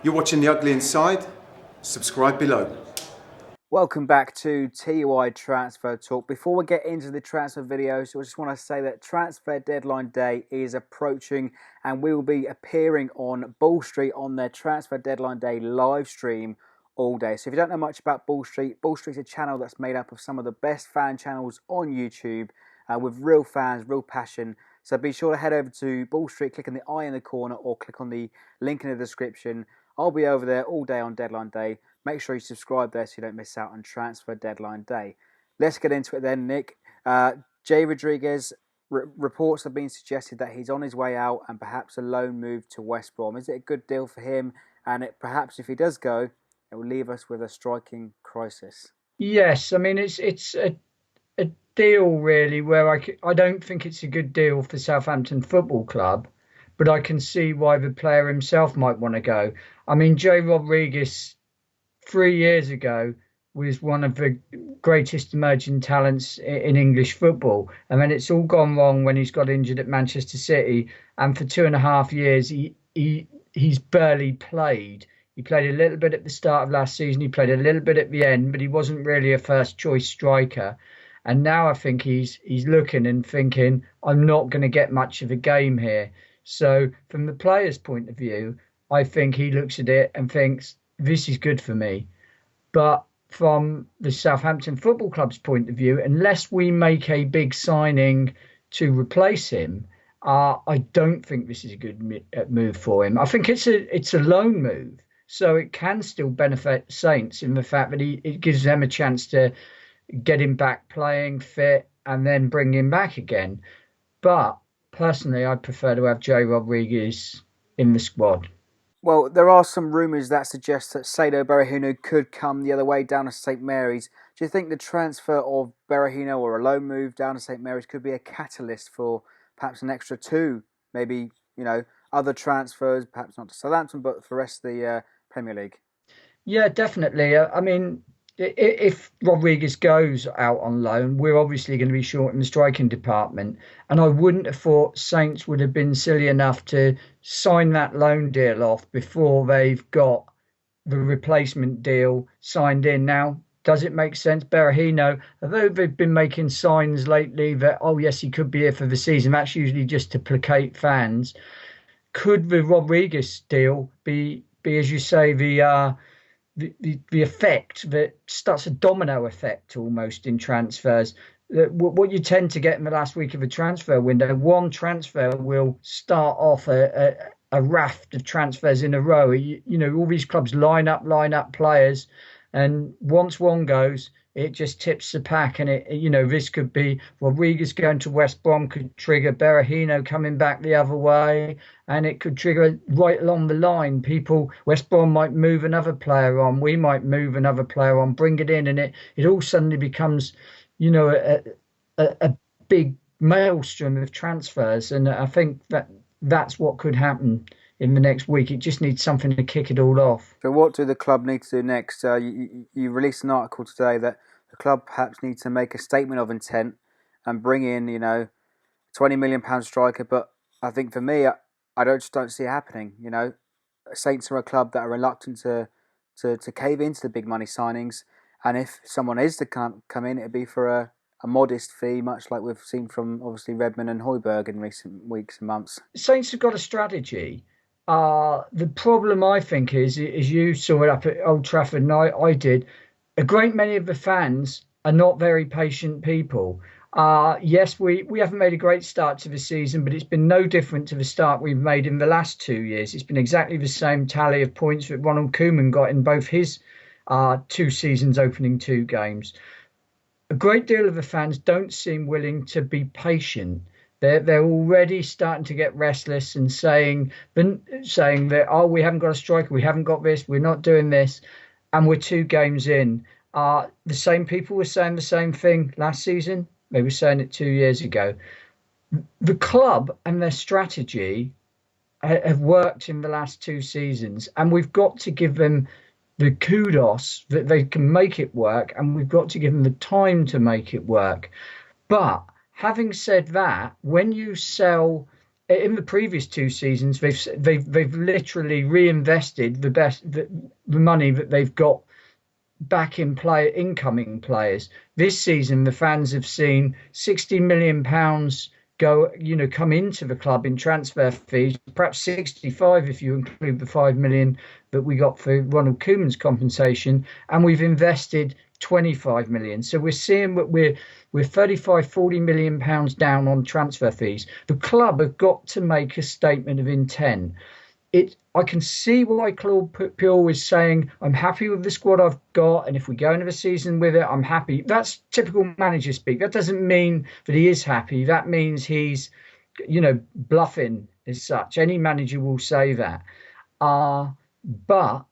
You're watching The Ugly Inside. Subscribe below. Welcome back to TUI Transfer Talk. Before we get into the transfer videos, I just want to say that transfer deadline day is approaching and we will be appearing on Bull Street on their transfer deadline day live stream all day. So if you don't know much about Bull Street's a channel that's made up of some of the best fan channels on YouTube with real fans, real passion. So be sure to head over to Bull Street, click on the eye in the corner or click on the link in the description. I'll be over there all day on deadline day. Make sure you subscribe there so you don't miss out on transfer deadline day. Let's get into it then, Nick. Jay Rodriguez, reports have been suggested that he's on his way out and perhaps a loan move to West Brom. Is it a good deal for him? And perhaps if he does go, it will leave us with a striking crisis. Yes, I mean it's a deal really where I don't think it's a good deal for Southampton Football Club, but I can see why the player himself might want to go. I mean, Jay Rodriguez 3 years ago was one of the greatest emerging talents in English football. And then it's all gone wrong when he's got injured at Manchester City. And for 2.5 years, he's barely played. He played a little bit at the start of last season. He played a little bit at the end, but he wasn't really a first choice striker. And now I think he's looking and thinking, I'm not going to get much of a game here. So from the player's point of view, I think he looks at it and thinks, this is good for me. But from the Southampton Football Club's point of view, unless we make a big signing to replace him, I don't think this is a good move for him. I think it's a loan move, so it can still benefit Saints in the fact that it gives them a chance to get him back playing fit and then bring him back again. But personally, I prefer to have Jay Rodriguez in the squad. Well, there are some rumours that suggest that Saido Berahino could come the other way down to St Mary's. Do you think the transfer of Berahino or a loan move down to St Mary's could be a catalyst for perhaps an extra two, maybe, other transfers, perhaps not to Southampton, but for the rest of the Premier League? Yeah, definitely. I mean, if Rodriguez goes out on loan, we're obviously going to be short in the striking department. And I wouldn't have thought Saints would have been silly enough to sign that loan deal off before they've got the replacement deal signed in. Now, does it make sense? Berahino, although they've been making signs lately that, oh, yes, he could be here for the season, that's usually just to placate fans. Could the Rodriguez deal be as you say, the effect that starts a domino effect almost in transfers? What you tend to get in the last week of a transfer window, one transfer will start off a raft of transfers in a row. All these clubs line up players, and once one goes, it just tips the pack. And this could be Rodriguez going to West Brom could trigger Berahino coming back the other way, and it could trigger right along the line. West Brom might move another player on, we might move another player on, bring it in, and it all suddenly becomes, a big maelstrom of transfers. And I think that's what could happen in the next week. It just needs something to kick it all off. So what do the club need to do next? You released an article today that the club perhaps needs to make a statement of intent and bring in, £20 million striker. But I think for me, I just don't see it happening. Saints are a club that are reluctant to cave into the big money signings. And if someone is to come in, it'd be for a modest fee, much like we've seen from obviously Redmond and Højbjerg in recent weeks and months. Saints have got a strategy. The problem, I think, is you saw it up at Old Trafford, and I did. A great many of the fans are not very patient people. Yes, we haven't made a great start to the season, but it's been no different to the start we've made in the last 2 years. It's been exactly the same tally of points that Ronald Koeman got in both his 2 seasons, opening 2 games. A great deal of the fans don't seem willing to be patient. They're already starting to get restless and saying that, oh, we haven't got a striker, we haven't got this, we're not doing this, and we're 2 games in. The same people were saying the same thing last season. They were saying it 2 years ago. The club and their strategy have worked in the last 2 seasons, and we've got to give them the kudos that they can make it work, and we've got to give them the time to make it work. But having said that, when you sell in the previous 2 seasons, they've literally reinvested the money that they've got back in incoming players. This season, the fans have seen £60 million come into the club in transfer fees, perhaps 65 if you include the 5 million that we got for Ronald Koeman's compensation, and we've invested 25 million. So we're seeing that we're 35-40 million pounds down on transfer fees. The club have got to make a statement of intent. I can see why Claude Puel is saying, I'm happy with the squad I've got, and if we go into the season with it, I'm happy. That's typical manager speak. That doesn't mean that he is happy. That means he's, bluffing as such. Any manager will say that. But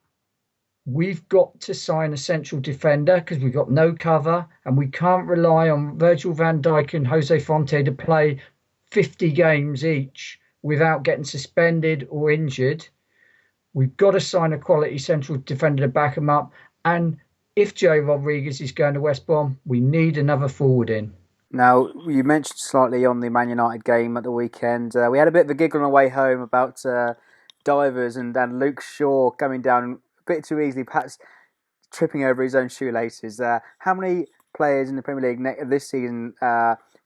we've got to sign a central defender because we've got no cover, and we can't rely on Virgil van Dijk and Jose Fonte to play 50 games each without getting suspended or injured. We've got to sign a quality central defender to back him up. And if Jay Rodriguez is going to West Brom, we need another forward in. Now, you mentioned slightly on the Man United game at the weekend. We had a bit of a giggle on the way home about divers and Luke Shaw coming down a bit too easily, perhaps tripping over his own shoelaces. How many players in the Premier League this season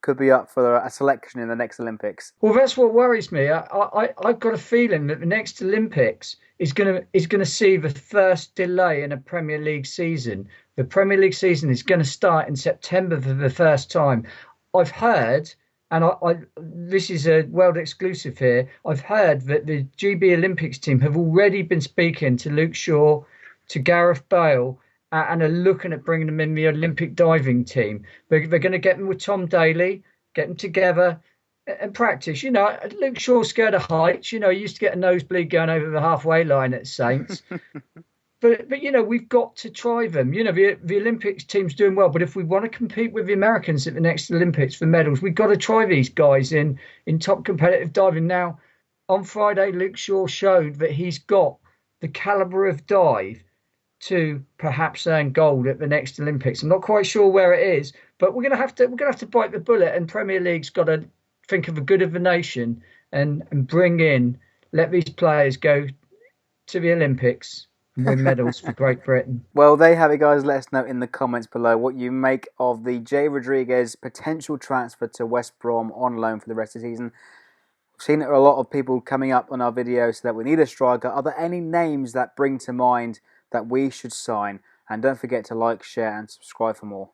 could be up for a selection in the next Olympics? Well, that's what worries me. I've got a feeling that the next Olympics is going to see the first delay in a Premier League season. The Premier League season is going to start in September for the first time. I've heard, and this is a world exclusive here, I've heard that the GB Olympics team have already been speaking to Luke Shaw, to Gareth Bale, and are looking at bringing them in the Olympic diving team. They're going to get them with Tom Daley, get them together and practice. Luke Shaw's scared of heights. He used to get a nosebleed going over the halfway line at Saints. But we've got to try them. The Olympics team's doing well, but if we want to compete with the Americans at the next Olympics for medals, we've got to try these guys in top competitive diving. Now, on Friday, Luke Shaw showed that he's got the caliber of dive to perhaps earn gold at the next Olympics. I'm not quite sure where it is, but we're going to have to bite the bullet. And Premier League's got to think of the good of the nation and let these players go to the Olympics and win medals for Great Britain. Well, there you have it, guys. Let us know in the comments below what you make of the Jay Rodriguez potential transfer to West Brom on loan for the rest of the season. We've seen a lot of people coming up on our videos that we need a striker. Are there any names that bring to mind that we should sign? And don't forget to like, share and subscribe for more.